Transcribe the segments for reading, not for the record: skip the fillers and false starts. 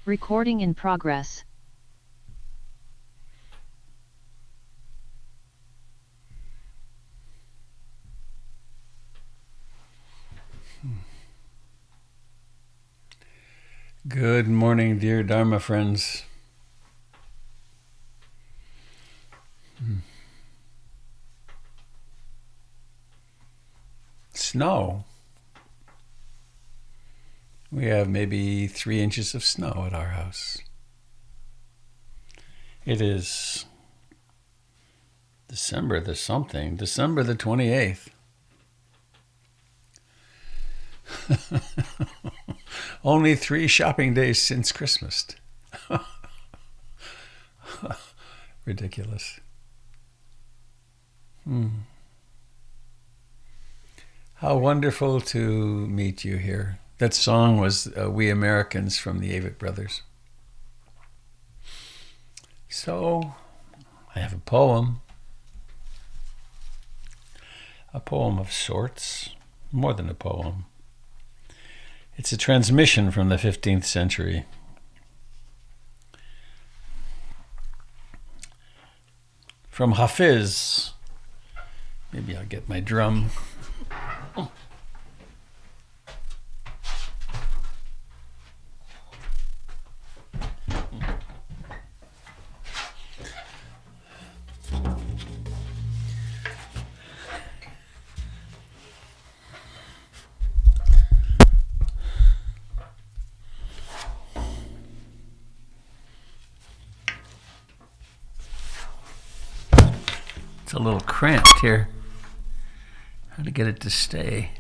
Recording in progress. Good morning, dear Dharma friends. Snow. We have maybe 3 inches of snow at our house. It is December the 28th. Only 3 shopping days since Christmas. Ridiculous. How wonderful to meet you here. That song was We Americans from the Avett Brothers. So, I have a poem of sorts, more than a poem. It's a transmission from the 15th century. From Hafiz. Maybe I'll get my drum. It's a little cramped here. How to get it to stay.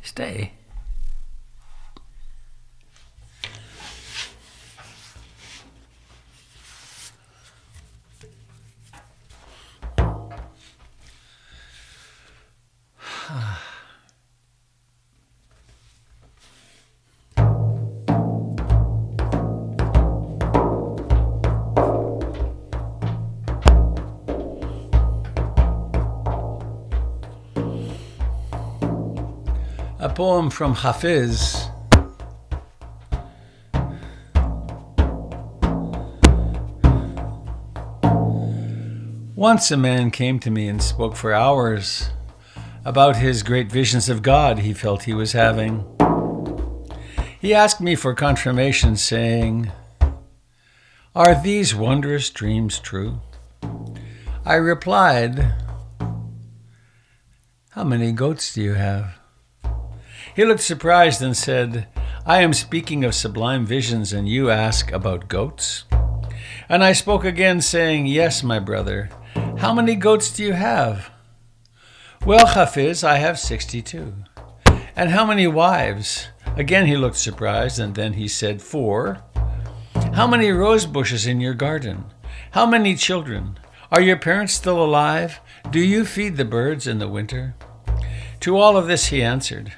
A poem from Hafiz. Once a man came to me and spoke for hours about his great visions of God he felt he was having. He asked me for confirmation, saying, "Are these wondrous dreams true?" I replied, "How many goats do you have?" He looked surprised and said, "I am speaking of sublime visions, and you ask about goats?" And I spoke again, saying, "Yes, my brother, how many goats do you have?" "Well, Hafiz, I have 62. "And how many wives?" Again he looked surprised, and then he said, 4. "How many rose bushes in your garden? How many children? Are your parents still alive? Do you feed the birds in the winter?" To all of this he answered.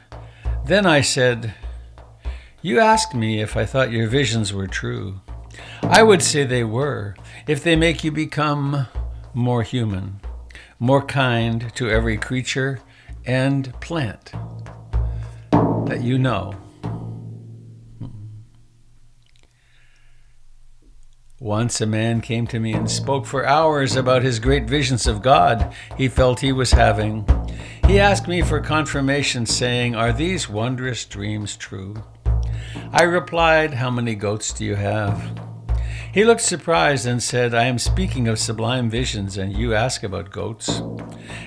Then I said, "You asked me if I thought your visions were true. I would say they were, if they make you become more human, more kind to every creature and plant that you know." Once a man came to me and spoke for hours about his great visions of God he felt he was having. He asked me for confirmation, saying, "Are these wondrous dreams true?" I replied, "How many goats do you have?" He looked surprised and said, "I am speaking of sublime visions, and you ask about goats."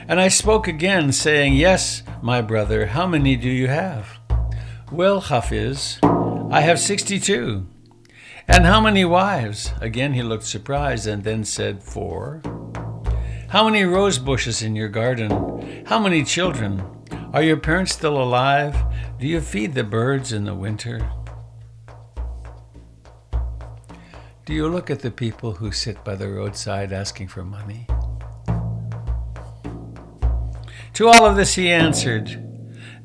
And I spoke again, saying, "Yes, my brother, how many do you have?" "Well, Hafiz, I have 62. "And how many wives?" Again he looked surprised and then said, 4. "How many rose bushes in your garden? How many children? Are your parents still alive? Do you feed the birds in the winter?" Do you look at the people who sit by the roadside asking for money? To all of this he answered.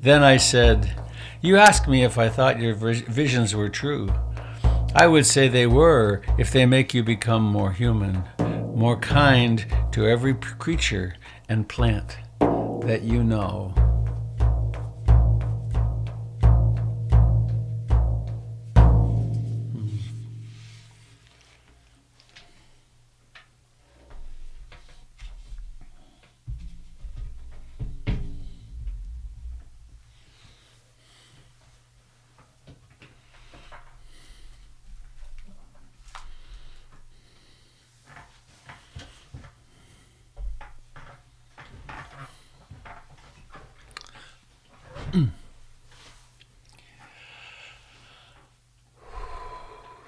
Then I said, "You asked me if I thought your visions were true. I would say they were, if they make you become more human, more kind to every creature and plant that you know."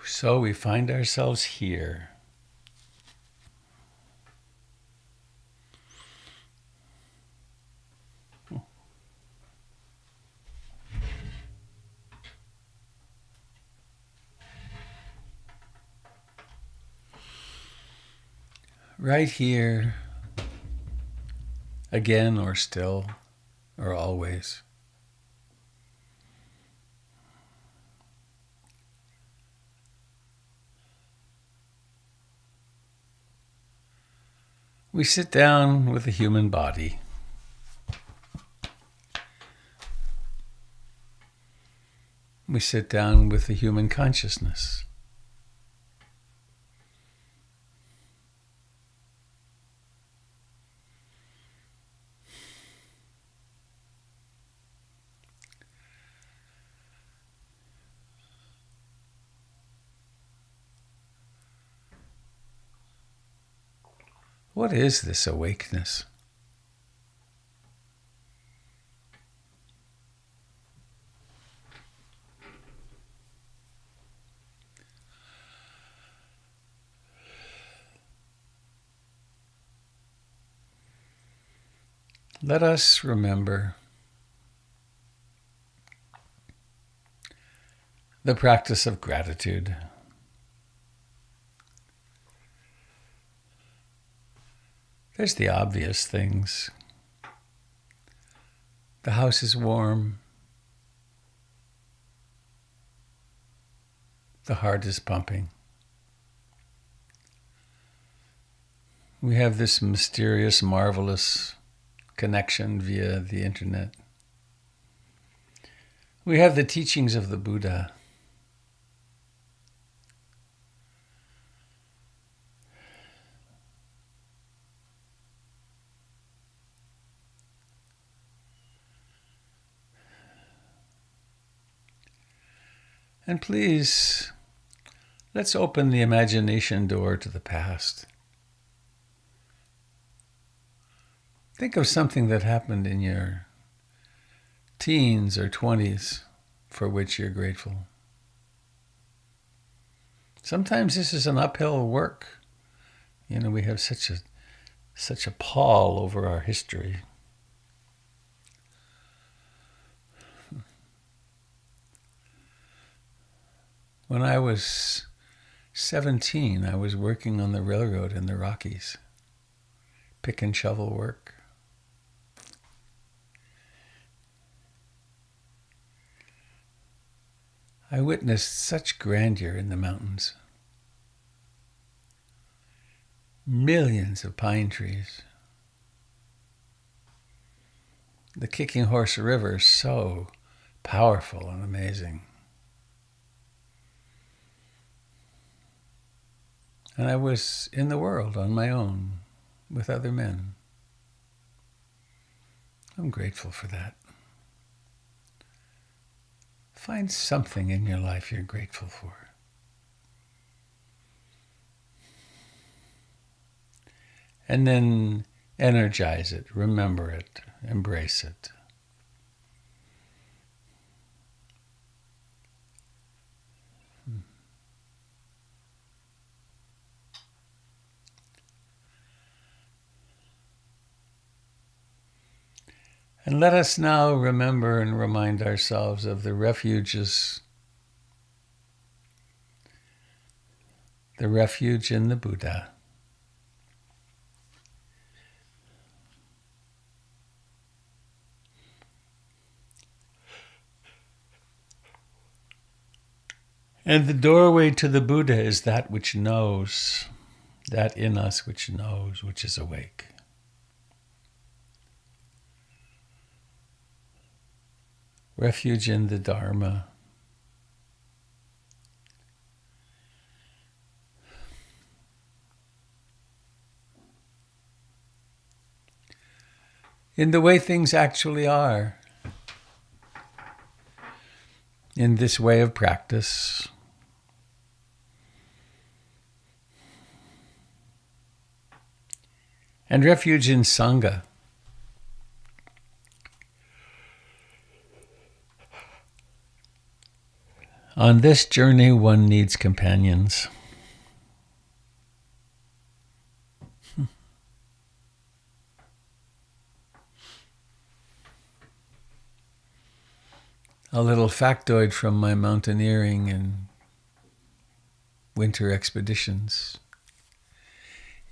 So we find ourselves here. Right here, again or still or always. We sit down with a human body. We sit down with the human consciousness. What is this awakeness? Let us remember the practice of gratitude. There's the obvious things. The house is warm. The heart is pumping. We have this mysterious, marvelous connection via the internet. We have the teachings of the Buddha. And please, let's open the imagination door to the past. Think of something that happened in your teens or 20s for which you're grateful. Sometimes this is an uphill work. We have such a pall over our history. When I was 17, I was working on the railroad in the Rockies, pick and shovel work. I witnessed such grandeur in the mountains. Millions of pine trees. The Kicking Horse River is so powerful and amazing. And I was in the world on my own with other men. I'm grateful for that. Find something in your life you're grateful for. And then energize it, remember it, embrace it. And let us now remember and remind ourselves of the refuges, the refuge in the Buddha. And the doorway to the Buddha is that which knows, that in us which knows, which is awake. Refuge in the Dharma. In the way things actually are. In this way of practice. And refuge in Sangha. On this journey, one needs companions. A little factoid from my mountaineering and winter expeditions.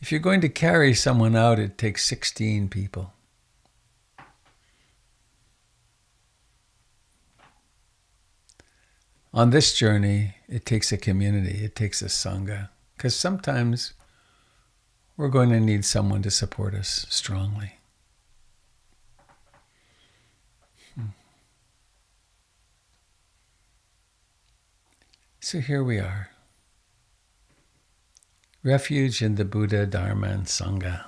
If you're going to carry someone out, it takes 16 people. On this journey, it takes a community, it takes a sangha, because sometimes we're going to need someone to support us strongly. So here we are. Refuge in the Buddha, Dharma, and Sangha.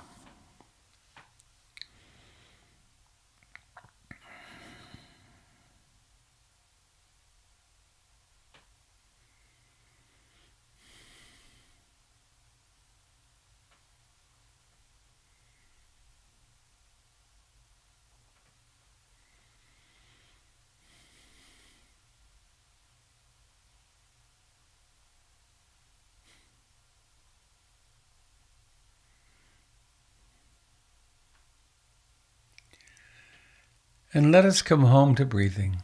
And let us come home to breathing.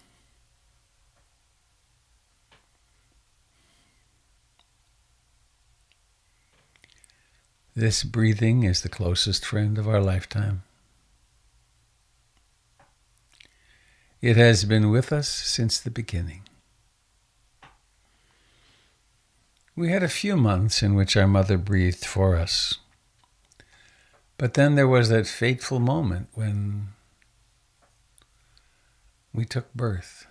This breathing is the closest friend of our lifetime. It has been with us since the beginning. We had a few months in which our mother breathed for us. But then there was that fateful moment when we took birth.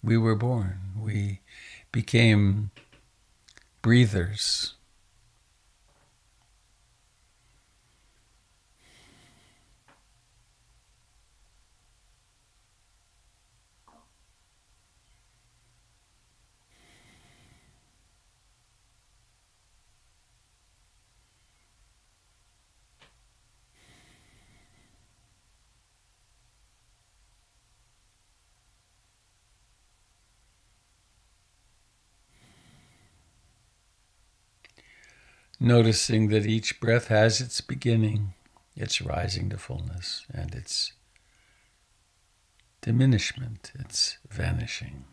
We were born. We became breathers. Noticing that each breath has its beginning, its rising to fullness, and its diminishment, its vanishing.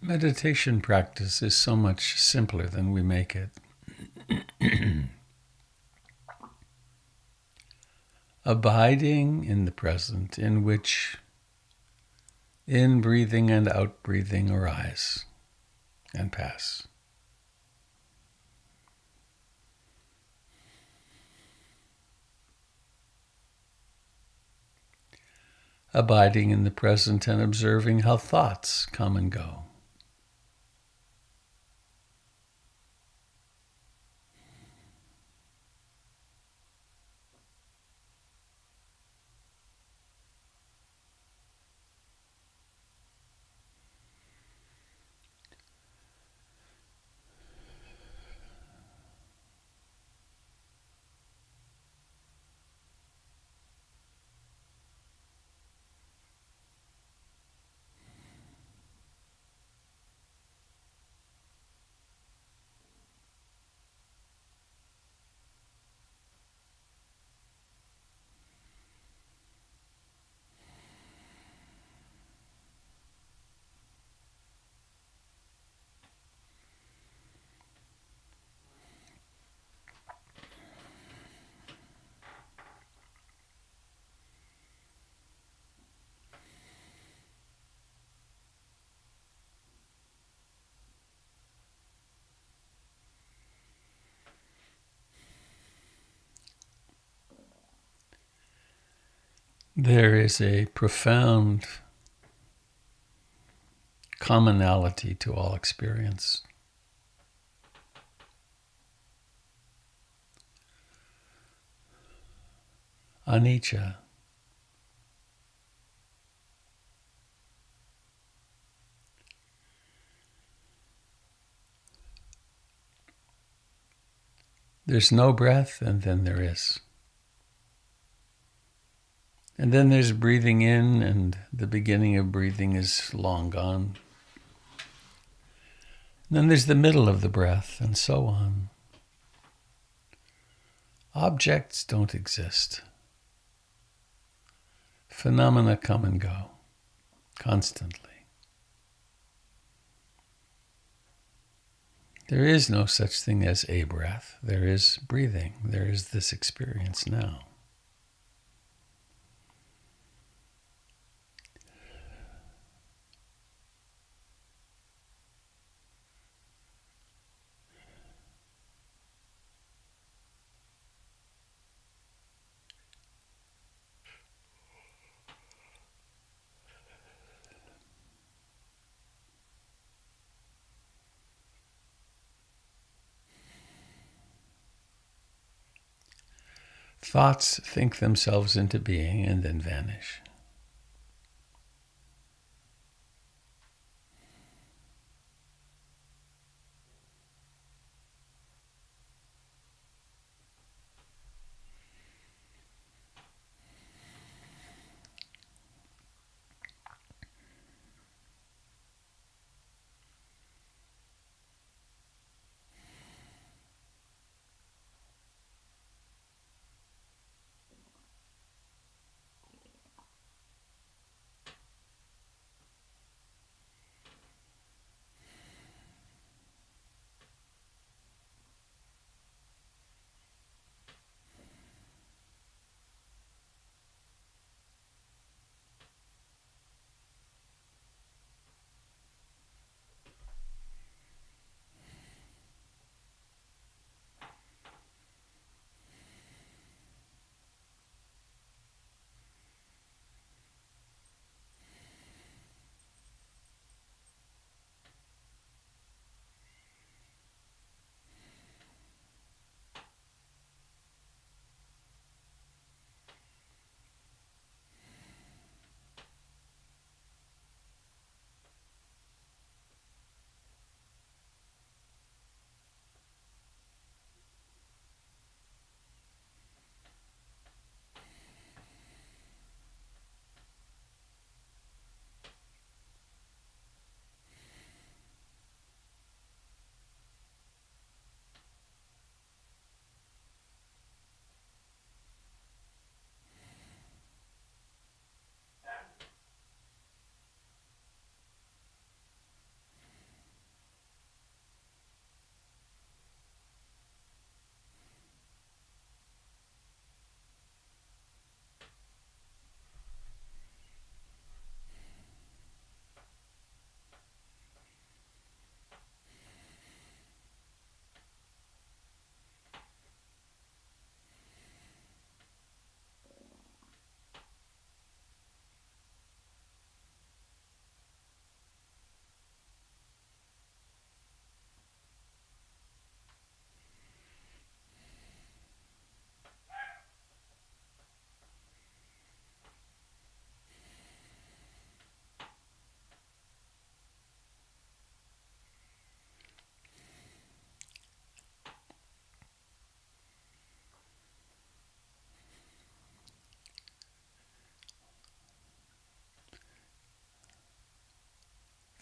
Meditation practice is so much simpler than we make it. Abiding in the present, in which in-breathing and out-breathing arise and pass. abiding in the present and observing how thoughts come and go. There is a profound commonality to all experience. Anicca. There's no breath, and then there is. And then there's breathing in, and the beginning of breathing is long gone. And then there's the middle of the breath, and so on. Objects don't exist. Phenomena come and go, constantly. There is no such thing as a breath. There is breathing. There is this experience now. Thoughts think themselves into being and then vanish.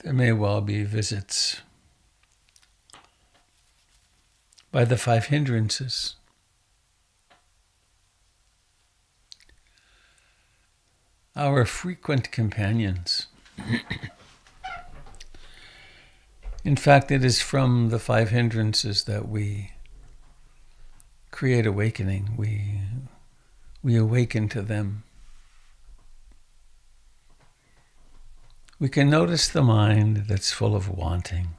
There may well be visits by the five hindrances. Our frequent companions. In fact, it is from the five hindrances that we create awakening. We awaken to them. We can notice the mind that's full of wanting.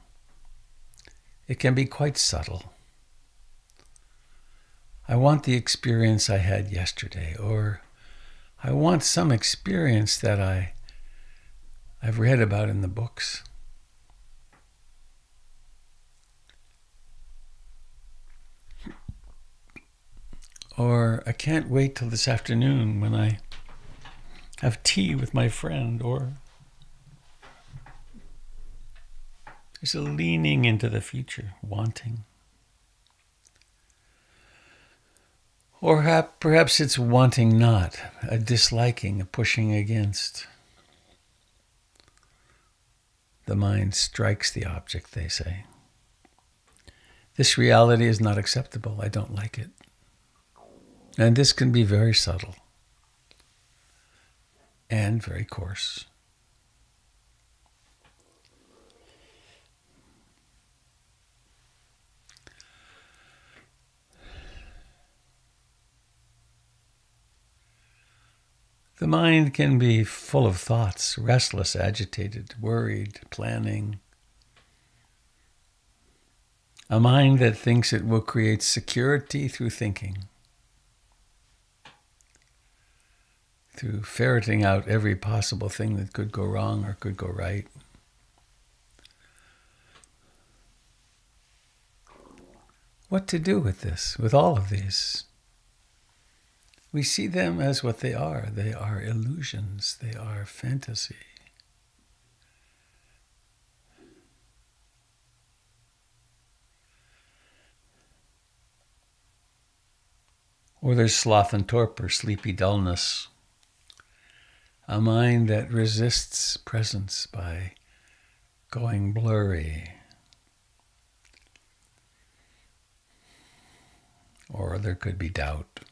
It can be quite subtle. I want the experience I had yesterday, or I want some experience that I've read about in the books. Or I can't wait till this afternoon when I have tea with my friend. Or there's a leaning into the future, wanting. Or perhaps it's wanting not, a disliking, a pushing against. The mind strikes the object, they say. This reality is not acceptable. I don't like it. And this can be very subtle and very coarse. The mind can be full of thoughts, restless, agitated, worried, planning. A mind that thinks it will create security through thinking, through ferreting out every possible thing that could go wrong or could go right. What to do with this, with all of these? We see them as what they are. They are illusions. They are fantasy. Or there's sloth and torpor, sleepy dullness. A mind that resists presence by going blurry. Or there could be doubt.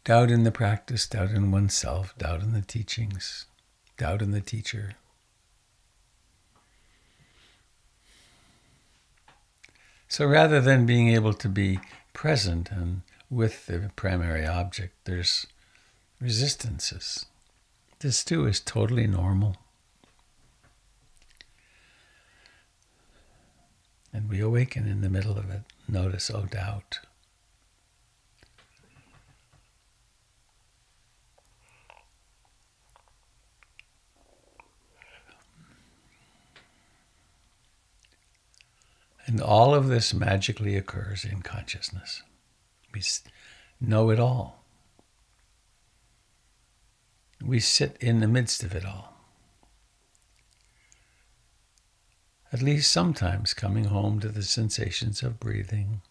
Doubt in the practice, doubt in oneself, doubt in the teachings, doubt in the teacher. So rather than being able to be present and with the primary object, there's resistances. This too is totally normal. And we awaken in the middle of it. Notice, oh, doubt. And all of this magically occurs in consciousness. We know it all. We sit in the midst of it all. At least sometimes coming home to the sensations of breathing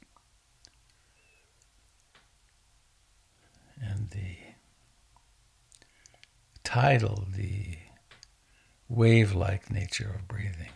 and the tidal, the wave-like nature of breathing.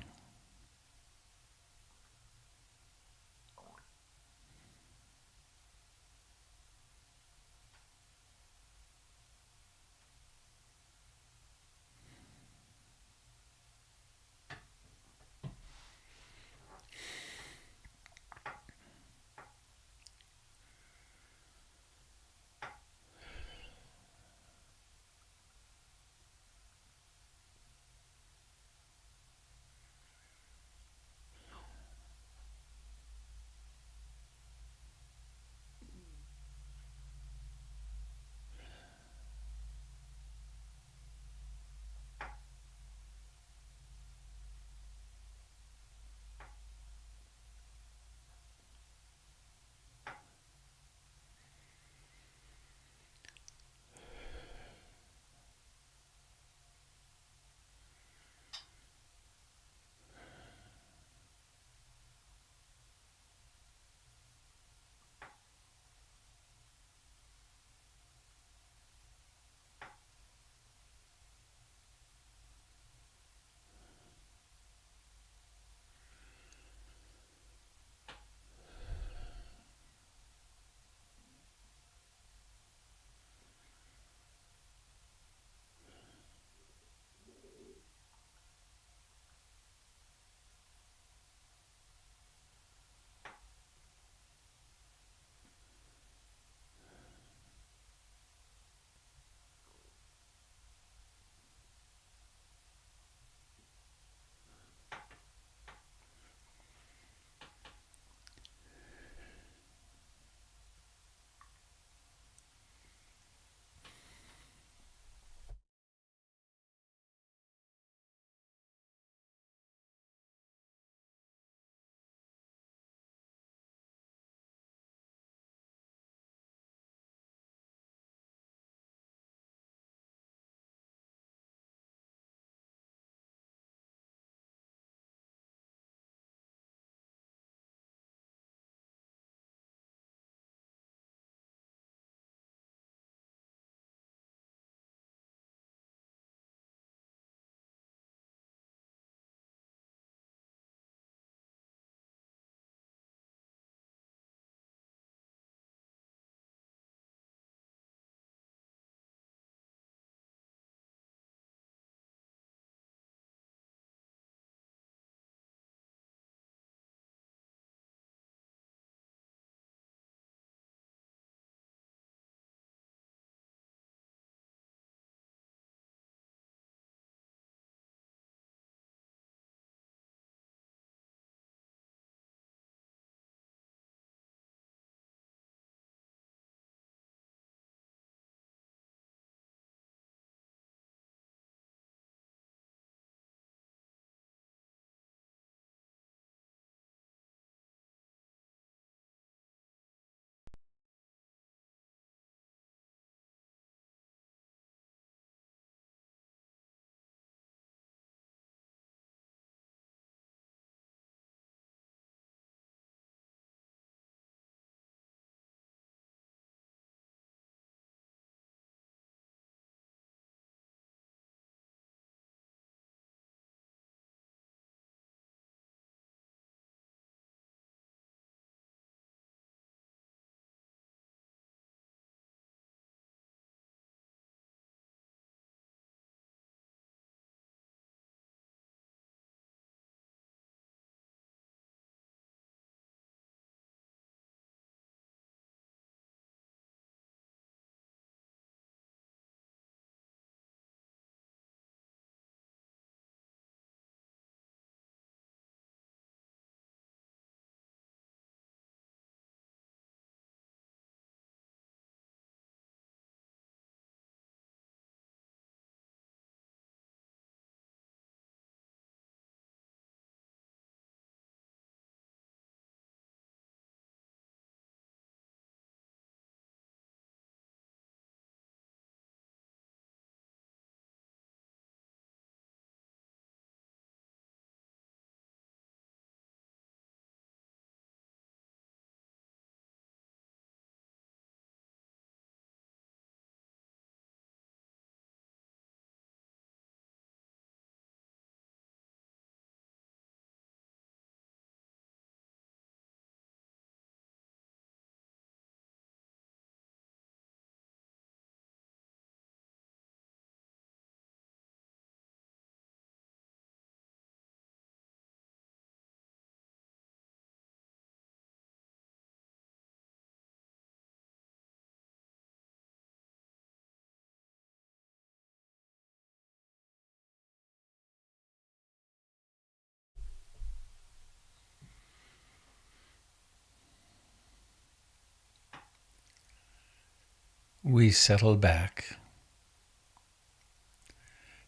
we settle back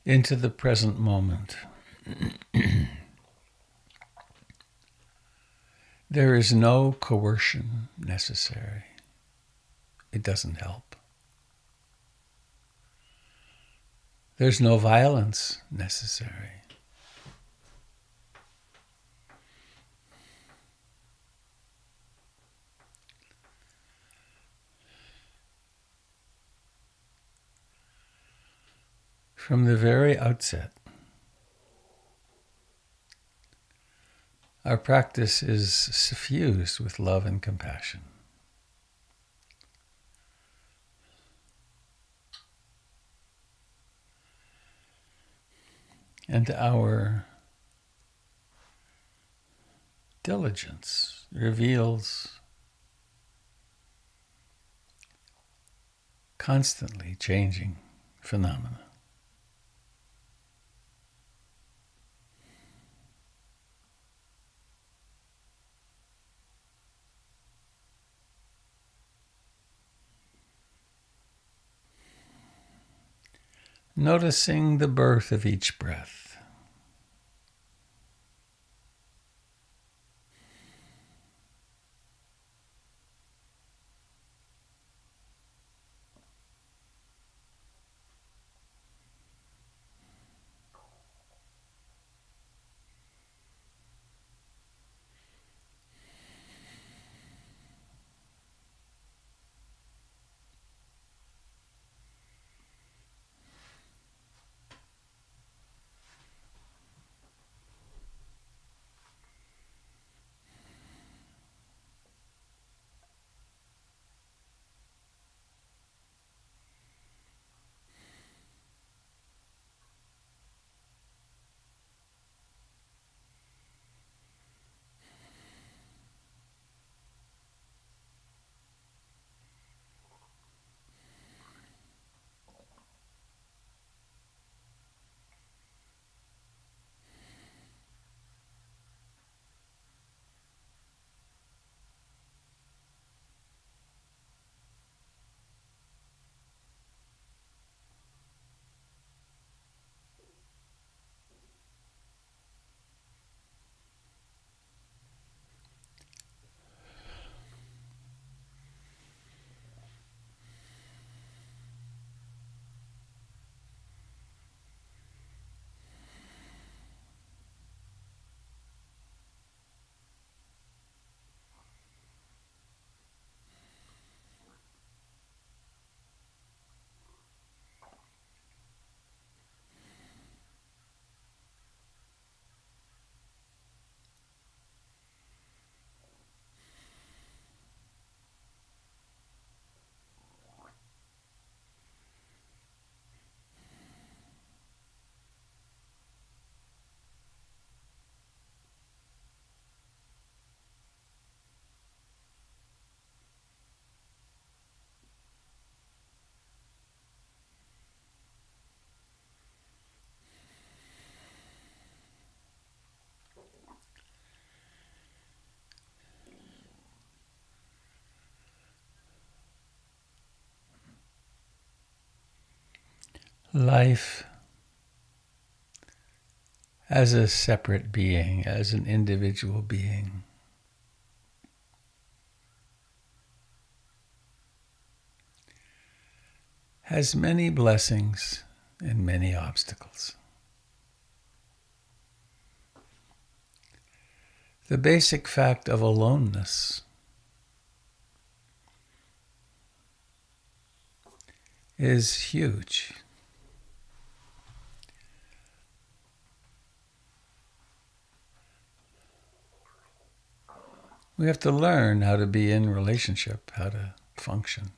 into the present moment. There is no coercion necessary. It doesn't help. There's no violence necessary. From the very outset, our practice is suffused with love and compassion. And our diligence reveals constantly changing phenomena. Noticing the birth of each breath. Life as a separate being, as an individual being, has many blessings and many obstacles. The basic fact of aloneness is huge. We have to learn how to be in relationship, how to function.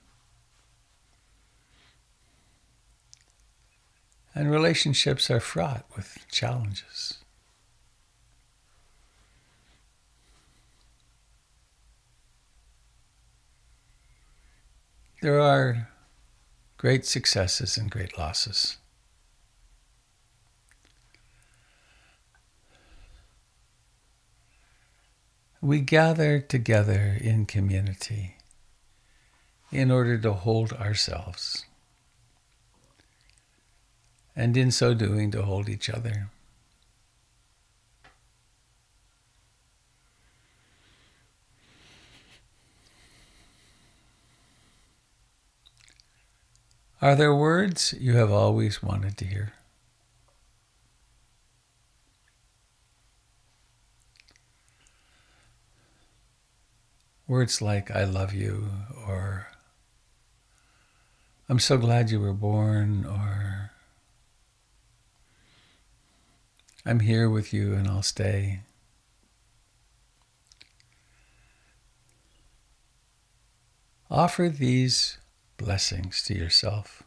And relationships are fraught with challenges. There are great successes and great losses. We gather together in community in order to hold ourselves, and in so doing to hold each other. Are there words you have always wanted to hear? Words like I love you, or I'm so glad you were born, or I'm here with you and I'll stay. Offer these blessings to yourself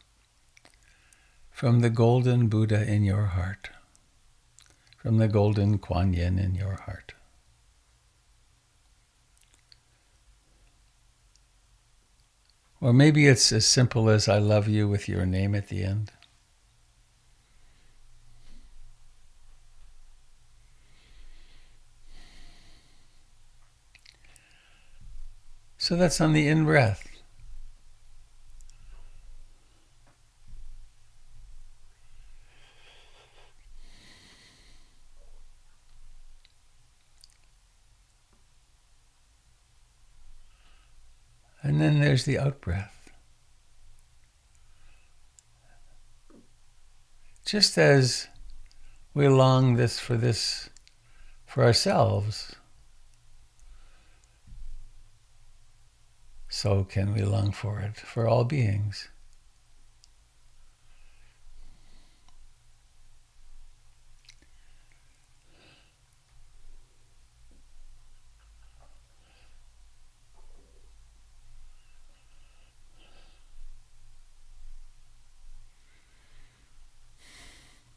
from the golden Buddha in your heart, from the golden Kuan Yin in your heart. Or maybe it's as simple as I love you with your name at the end. So that's on the in-breath. And then there's the out-breath. Just as we long this for ourselves, so can we long for it for all beings.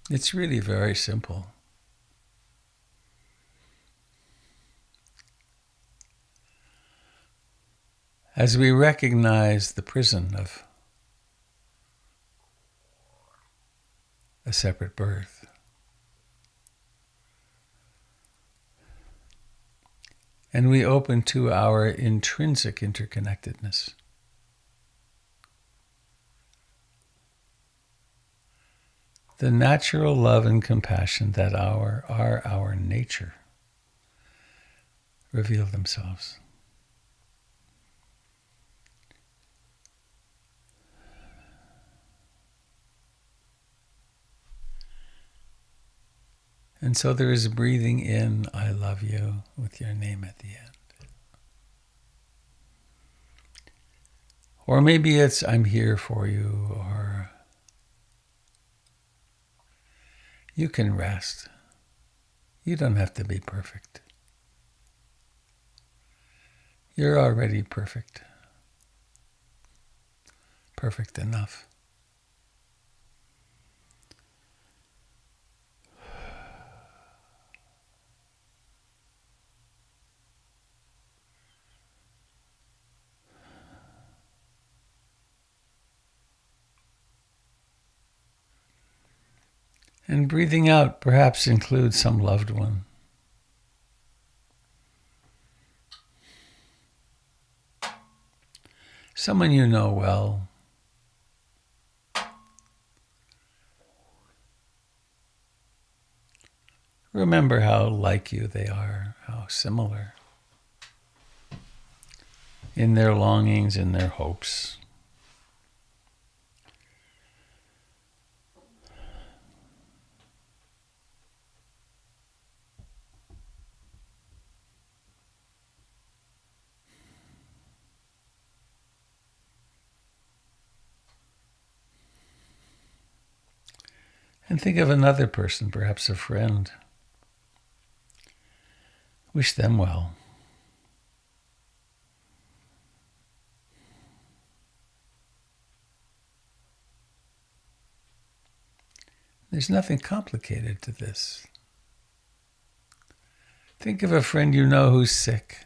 It's really very simple. As we recognize the prison of a separate birth, and we open to our intrinsic interconnectedness, the natural love and compassion that are our nature reveal themselves. And so there is breathing in, I love you, with your name at the end. Or maybe it's, I'm here for you, or you can rest. You don't have to be perfect. You're already perfect. Perfect enough. And breathing out perhaps includes some loved one. Someone you know well. Remember how like you they are, how similar in their longings, in their hopes. And think of another person, perhaps a friend. Wish them well. There's nothing complicated to this. Think of a friend you know who's sick.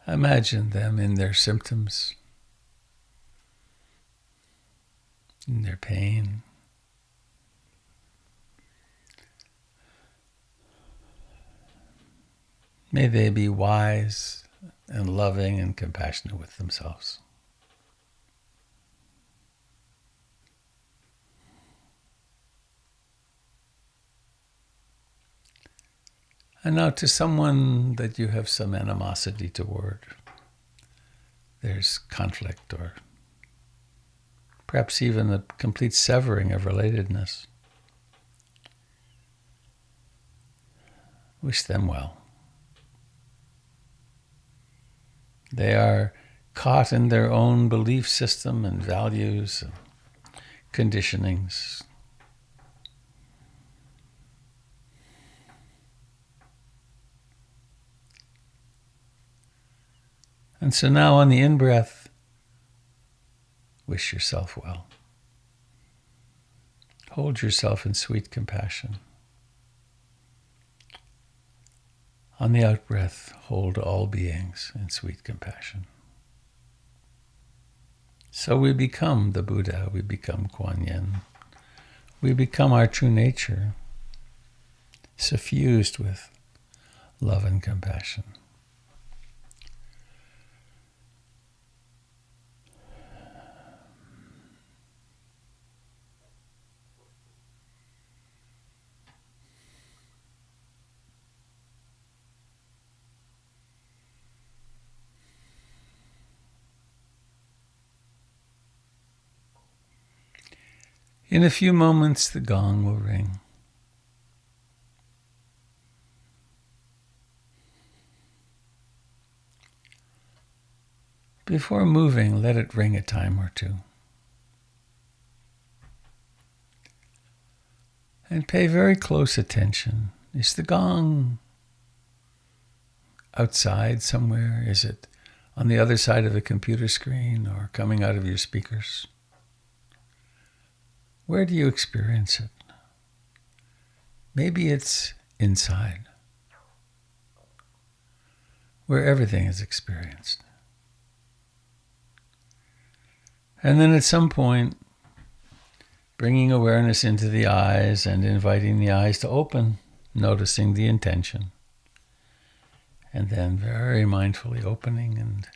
Imagine them in their symptoms, in their pain. May they be wise and loving and compassionate with themselves. And now to someone that you have some animosity toward. There's conflict or perhaps even a complete severing of relatedness. Wish them well. They are caught in their own belief system and values and conditionings. And so now on the in-breath, wish yourself well. Hold yourself in sweet compassion. On the out-breath, hold all beings in sweet compassion. So we become the Buddha, we become Kuan Yin. We become our true nature, suffused with love and compassion. In a few moments, the gong will ring. Before moving, let it ring a time or two. And pay very close attention. Is the gong outside somewhere? Is it on the other side of a computer screen or coming out of your speakers? Where do you experience it? Maybe it's inside, where everything is experienced. And then at some point, bringing awareness into the eyes and inviting the eyes to open, noticing the intention. And then very mindfully opening and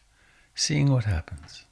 seeing what happens.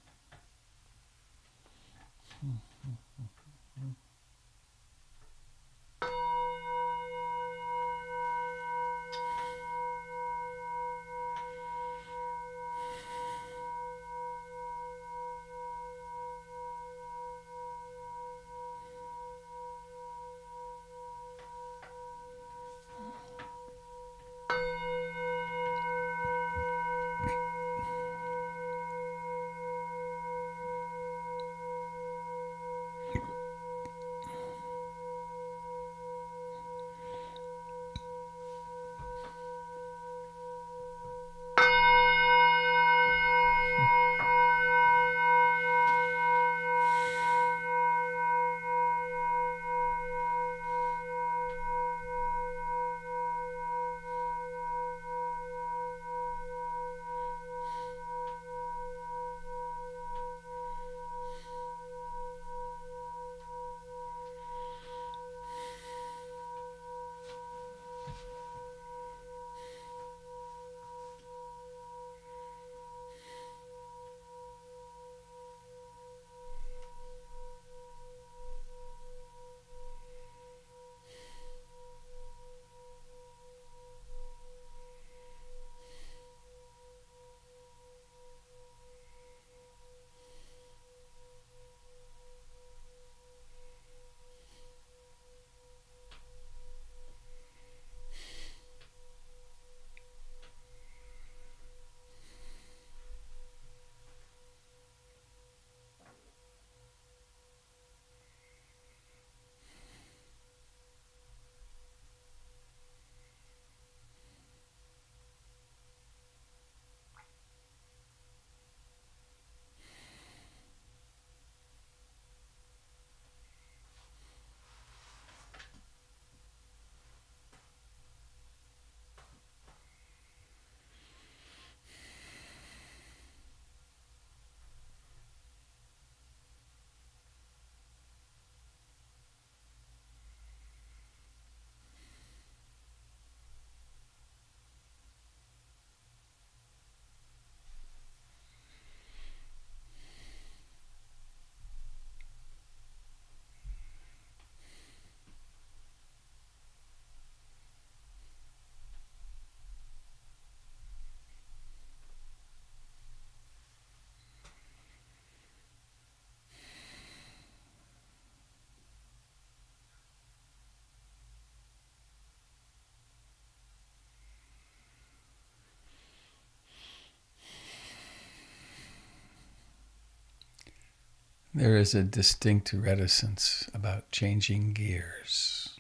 There is a distinct reticence about changing gears.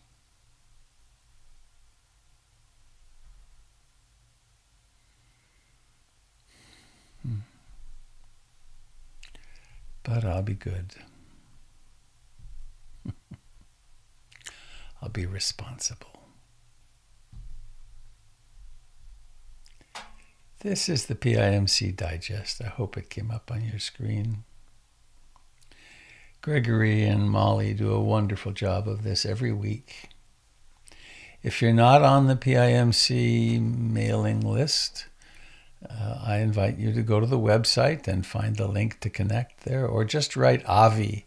But I'll be good. I'll be responsible. This is the PIMC Digest. I hope it came up on your screen. Gregory and Molly do a wonderful job of this every week. If you're not on the PIMC mailing list, I invite you to go to the website and find the link to connect there, or just write Avi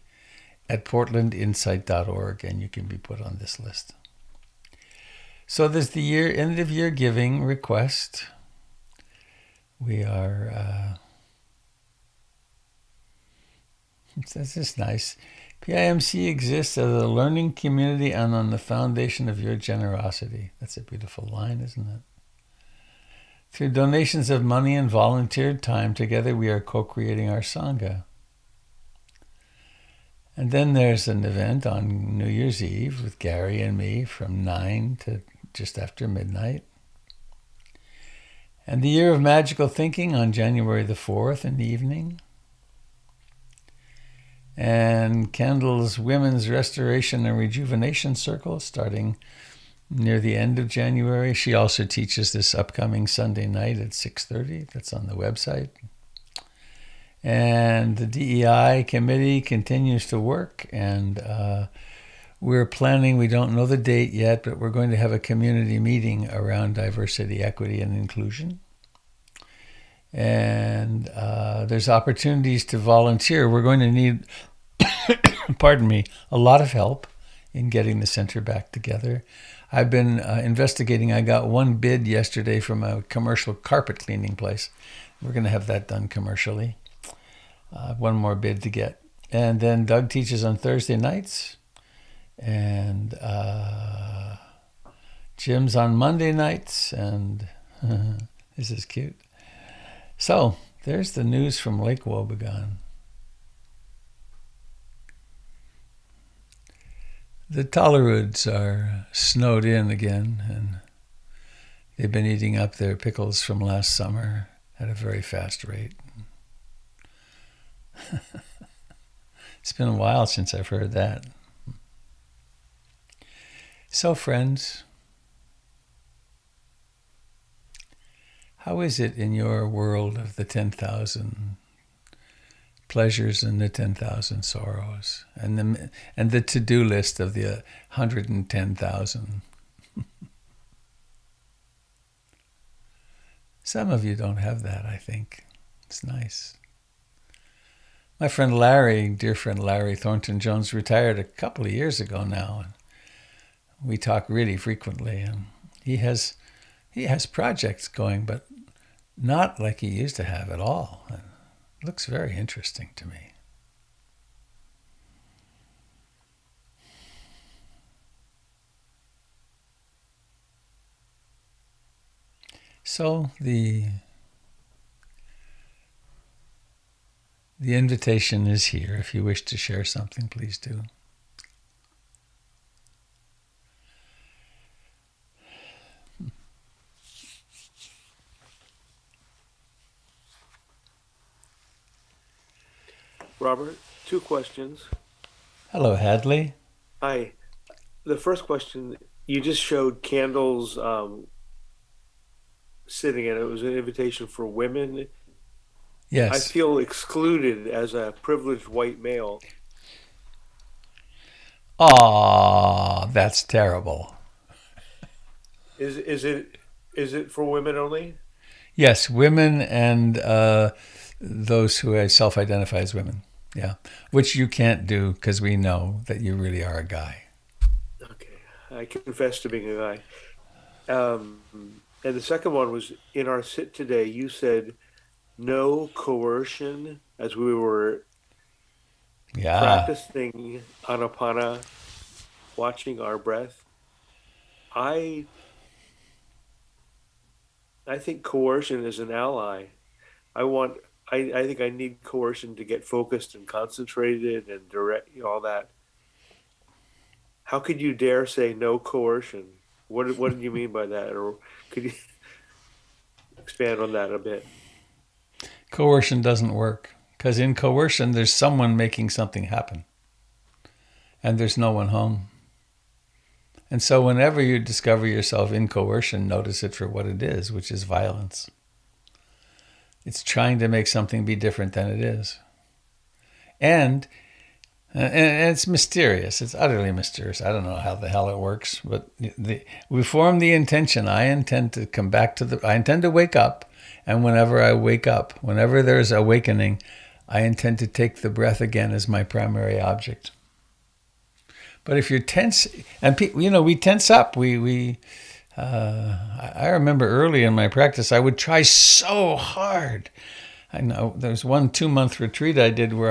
at portlandinsight.org and you can be put on this list. So there's the end of year giving request. We are, this is nice. PIMC exists as a learning community and on the foundation of your generosity. That's a beautiful line, isn't it? Through donations of money and volunteered time, together we are co-creating our Sangha. And then there's an event on New Year's Eve with Gary and me from 9 to just after midnight. And the Year of Magical Thinking on January the 4th in the evening. And Kendall's Women's Restoration and Rejuvenation Circle starting near the end of January. She also teaches this upcoming Sunday night at 6:30. That's on the website. And the DEI committee continues to work, and we're planning, we don't know the date yet, but we're going to have a community meeting around diversity, equity, and inclusion. And there's opportunities to volunteer. We're going to need, pardon me, a lot of help in getting the center back together. I've been investigating. I got one bid yesterday from a commercial carpet cleaning place. We're going to have that done commercially. One more bid to get. And then Doug teaches on Thursday nights. And Jim's on Monday nights. And this is cute. So there's the news from Lake Wobegon. The Tolleroods are snowed in again, and they've been eating up their pickles from last summer at a very fast rate. It's been a while since I've heard that. So, friends, how is it in your world of the 10,000 pleasures and the 10,000 sorrows, and the to-do list of the 110,000? Some of you don't have that, I think. It's nice. My friend Larry, dear friend Larry Thornton-Jones, retired a couple of years ago now, and we talk really frequently. And he has projects going, but not like he used to have at all. And it looks very interesting to me. So the invitation is here. If you wish to share something, please do. Robert, two questions. Hello, Hadley. Hi. The first question, you just showed candles sitting, and it was an invitation for women. Yes. I feel excluded as a privileged white male. Aw, that's terrible. Is it for women only? Yes, women and those who self-identify as women. Yeah, which you can't do because we know that you really are a guy. Okay, I confess to being a guy. And the second one was, in our sit today, you said no coercion as we were practicing Anapana, watching our breath. I think coercion is an ally. I want I think I need coercion to get focused and concentrated and direct, all that. How could you dare say no coercion? What did you mean by that? Or could you expand on that a bit? Coercion doesn't work because in coercion, there's someone making something happen and there's no one home. And so, whenever you discover yourself in coercion, notice it for what it is, which is violence. It's trying to make something be different than it is. And it's mysterious. It's utterly mysterious. I don't know how the hell it works, but we form the intention. I intend to come back to I intend to wake up. And whenever I wake up, whenever there's awakening, I intend to take the breath again as my primary object. But if you're tense, and we tense up. I remember early in my practice, I would try so hard. I know there was one 2-month retreat I did where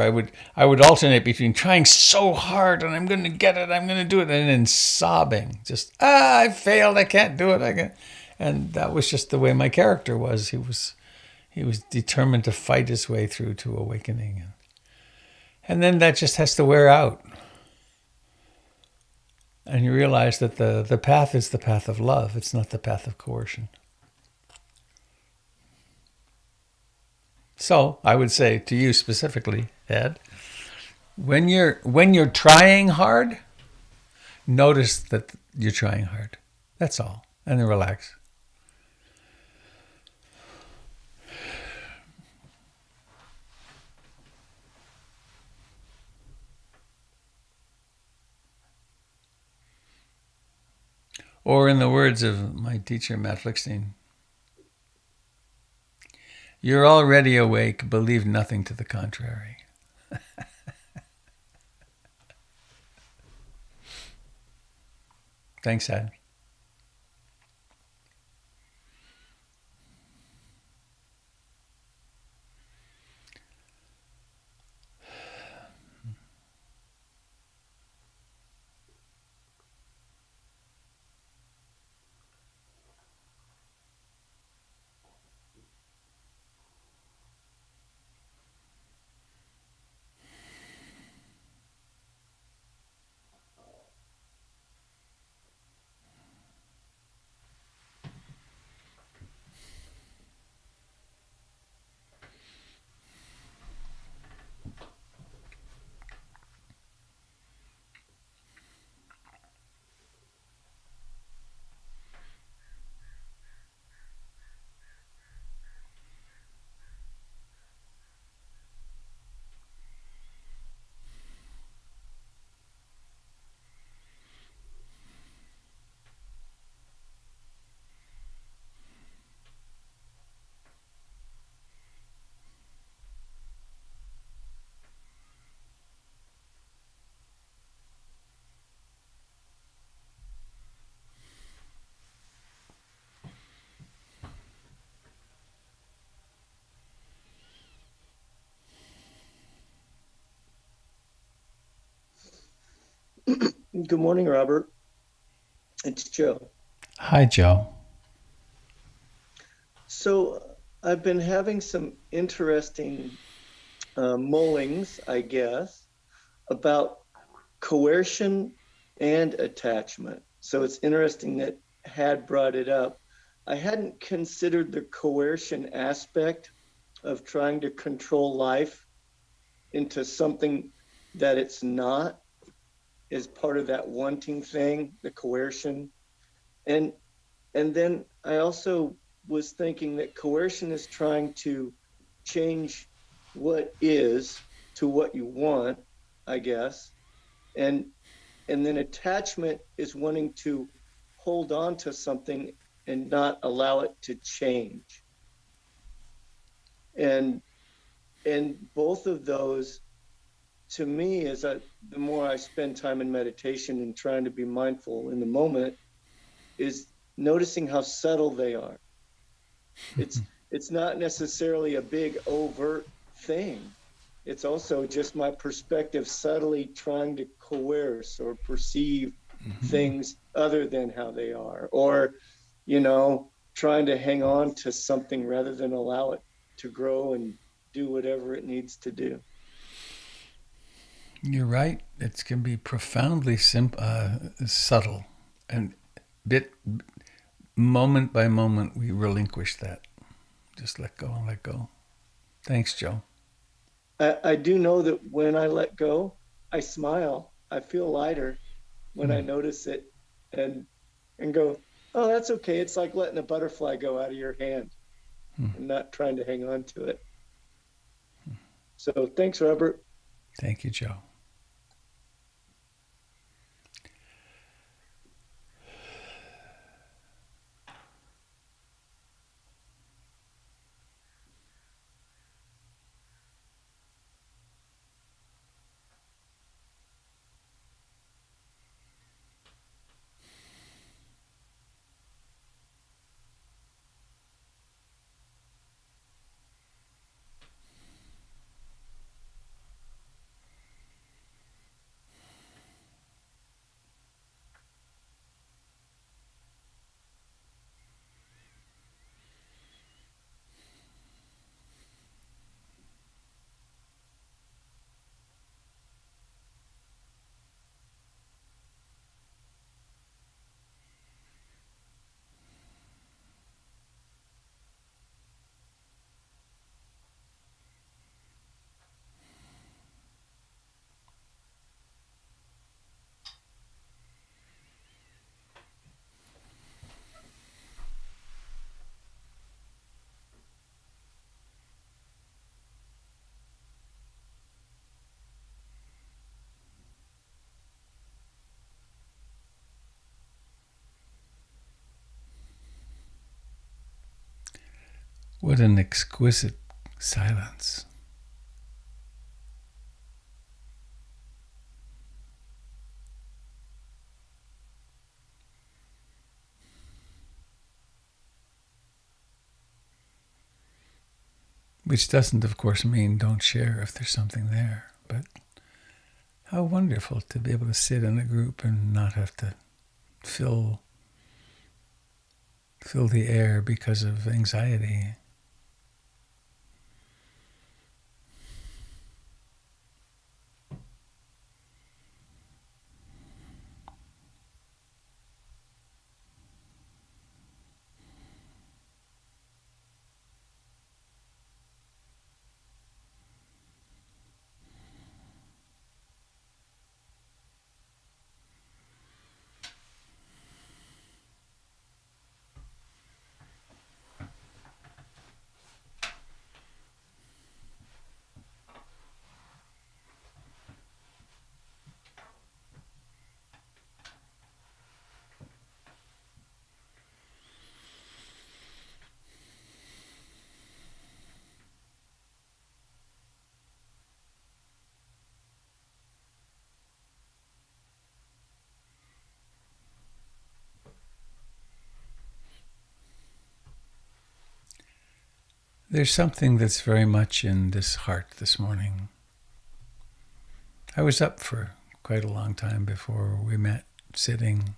I would alternate between trying so hard and I'm going to get it, I'm going to do it, and then sobbing, just I failed, I can't do it, I can't. And that was just the way my character was. He was determined to fight his way through to awakening, and then that just has to wear out. And you realize that the path is the path of love. It's not the path of coercion. So I would say to you specifically, Ed, when you're trying hard, notice that you're trying hard. That's all. And then relax. Or in the words of my teacher, Matt Flickstein, you're already awake, believe nothing to the contrary. Thanks, Ed. Good morning, Robert. It's Joe. Hi, Joe. So I've been having some interesting mullings, I guess, about coercion and attachment. So it's interesting that Had brought it up. I hadn't considered the coercion aspect of trying to control life into something that it's not, as part of that wanting thing, the coercion. And and then I also was thinking that coercion is trying to change what is to what you want, I guess. And and then attachment is wanting to hold on to something and not allow it to change. And and both of those, to me, the more I spend time in meditation and trying to be mindful in the moment, is noticing how subtle they are. It's it's not necessarily a big overt thing. It's also just my perspective subtly trying to coerce or perceive things other than how they are, or trying to hang on to something rather than allow it to grow and do whatever it needs to do. You're right. It can be profoundly subtle, and moment by moment we relinquish that. Just let go and let go. Thanks, Joe. I do know that when I let go, I smile. I feel lighter when I notice it, and go, oh, that's okay. It's like letting a butterfly go out of your hand and not trying to hang on to it. So thanks, Robert. Thank you, Joe. What an exquisite silence. Which doesn't, of course, mean don't share if there's something there. But how wonderful to be able to sit in a group and not have to fill the air because of anxiety. There's something that's very much in this heart this morning. I was up for quite a long time before we met, sitting.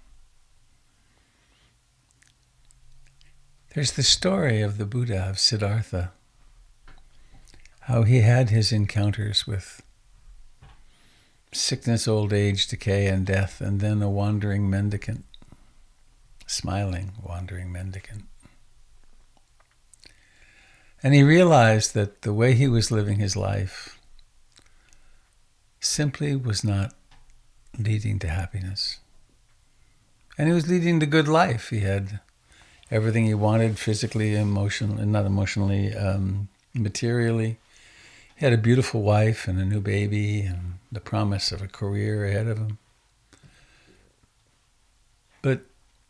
There's the story of the Buddha of Siddhartha, how he had his encounters with sickness, old age, decay, and death, and then a wandering mendicant, smiling wandering mendicant. And he realized that the way he was living his life simply was not leading to happiness. And he was leading to good life. He had everything he wanted physically, emotionally, not emotionally, materially. He had a beautiful wife and a new baby and the promise of a career ahead of him. But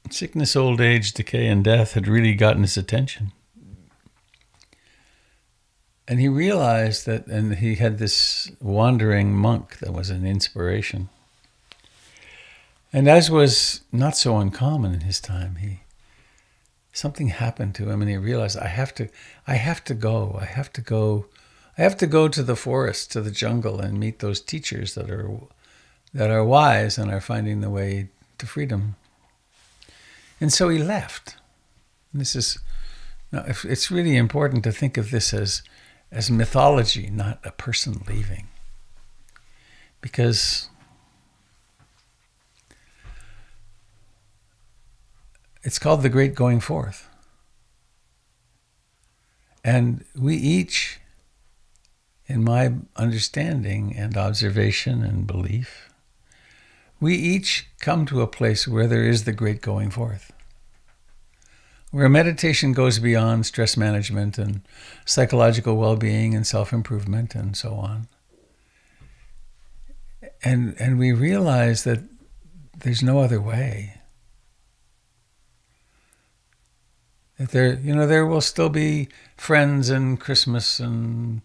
sickness, old age, decay, and death had really gotten his attention. And he realized that, and he had this wandering monk that was an inspiration. And as was not so uncommon in his time, something happened to him, and he realized, I have to go to the forest, to the jungle, and meet those teachers that are wise and are finding the way to freedom. And so he left. And it's really important to think of this as as mythology, not a person leaving. Because it's called the Great Going Forth. And we each, in my understanding and observation and belief, we each come to a place where there is the great going forth, where meditation goes beyond stress management and psychological well-being and self-improvement and so on. And we realize that there's no other way. That there will still be friends and Christmas and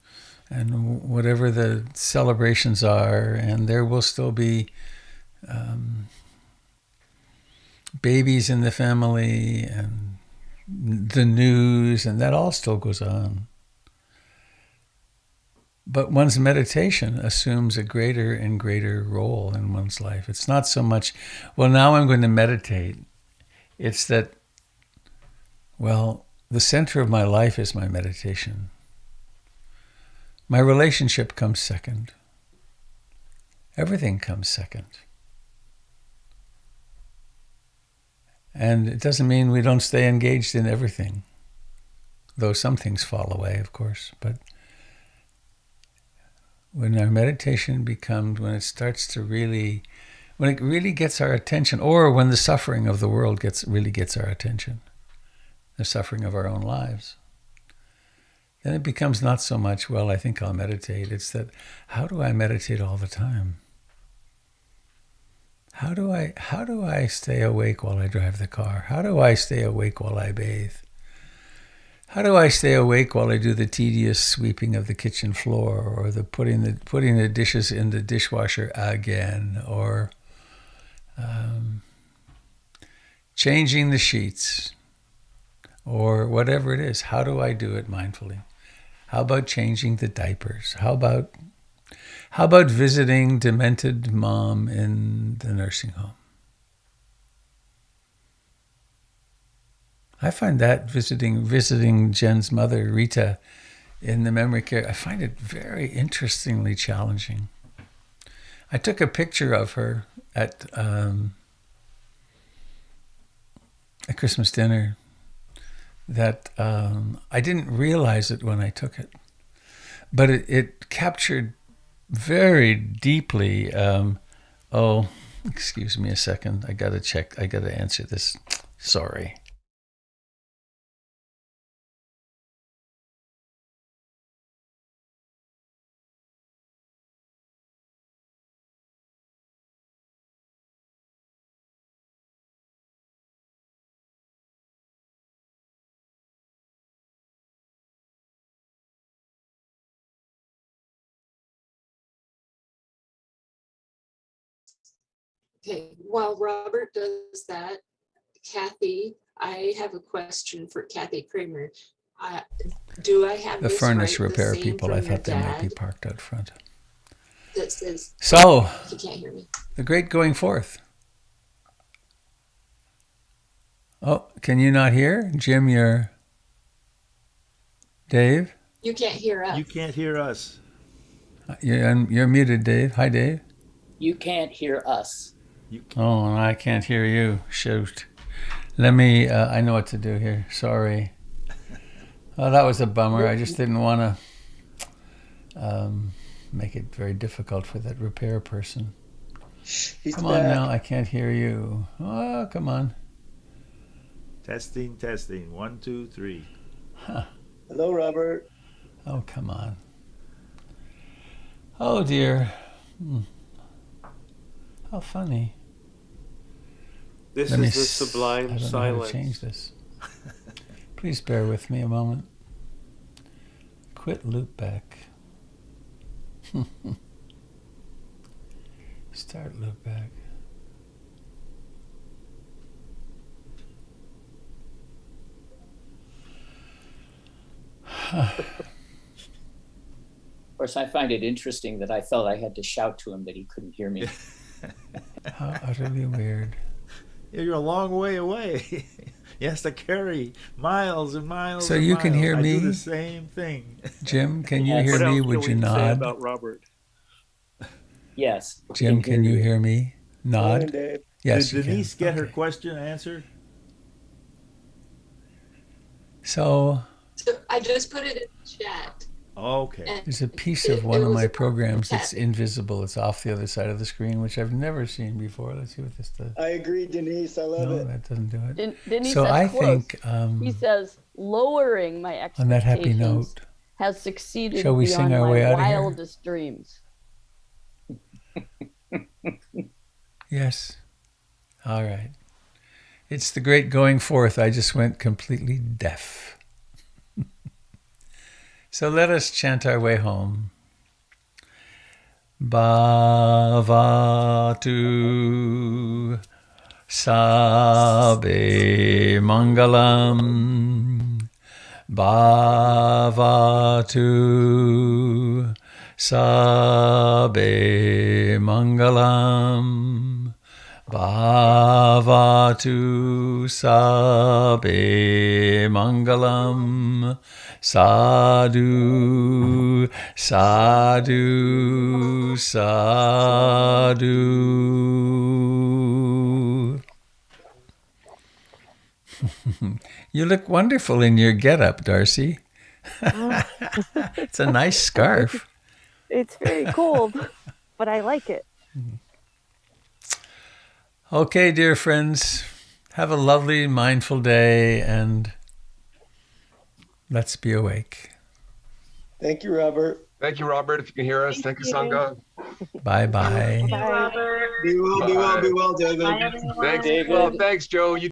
whatever the celebrations are, and there will still be babies in the family and the news, and that all still goes on. But one's meditation assumes a greater and greater role in one's life. It's not so much, well, now I'm going to meditate. It's that, well, the center of my life is my meditation. My relationship comes second. Everything comes second. And it doesn't mean we don't stay engaged in everything, though some things fall away, of course. But when our meditation becomes, when it really gets our attention, or when the suffering of the world really gets our attention, the suffering of our own lives, then it becomes not so much, well, I think I'll meditate. It's that, how do I meditate all the time? How do I stay awake while I drive the car? How do I stay awake while I bathe? How do I stay awake while I do the tedious sweeping of the kitchen floor, or the putting the dishes in the dishwasher again, or changing the sheets, or whatever it is? How do I do it mindfully? How about changing the diapers? How about visiting demented mom in the nursing home? I find that visiting Jen's mother, Rita, in the memory care, I find it very interestingly challenging. I took a picture of her at a Christmas dinner that I didn't realize it when I took it, but it captured very deeply. Excuse me a second. I got to answer this. Sorry. Okay, while Robert does that, Kathy, I have a question for Kathy Kramer. Do I have The this furnace right? repair The same people, from I your thought they might be dad parked out front. that says So, he can't hear me. the great going forth. Oh, can you not hear? Jim, Dave? You can't hear us. You can't hear us. You're muted, Dave. Hi, Dave. You can't hear us. Oh, and I can't hear you. Shoot. Let me, I know what to do here. Sorry. Oh, that was a bummer. I just didn't want to make it very difficult for that repair person. He's Come back. on now, I can't hear you. Oh, come on. Testing. 1, 2, 3. Hello, Robert. Oh, come on. Oh, dear. How funny. This Let me is the I sublime don't know how to silence. change this. Please bear with me a moment. Quit loop back. Start loop back. Of course, I find it interesting that I felt I had to shout to him that he couldn't hear me. How utterly weird. You're a long way away. He has to carry miles and miles. So and you can miles. hear I me? do the same thing. Jim, can you Yes. hear What me? else Would can you we say nod? about Robert? Yes. Jim, can you you. hear me? Morning, Nod. Dave. Yes, Did you Denise can. get her Okay. question answered? So So I just put it in the chat. Okay. And there's a piece of one it of was my about programs that's Kathy. invisible. It's off the other side of the screen, which I've never seen before. Let's see what this does. I agree, Denise. I love No, it. that doesn't do it. Denise, So that's I close. think He says, lowering my on that happy expectations note, has succeeded shall we sing beyond our my way out of here? wildest dreams. Yes. All right. It's the great going forth. I just went completely deaf. So let us chant our way home. Bhavatu Sabe Mangalam. Bhavatu Sabe Mangalam. Bhavatu Sabe Mangalam. Sadhu, sadhu, sadhu. You look wonderful in your getup, Darcy. It's a nice scarf. It's very cold, but I like it. Okay, dear friends, have a lovely, mindful day, and let's be awake. Thank you, Robert. Thank you, Robert. If you can hear us, thank you, Sangha. Bye-bye. Bye. Robert. Be well, David. David. Bye, everyone. Thanks, David. well, thanks, Joe. You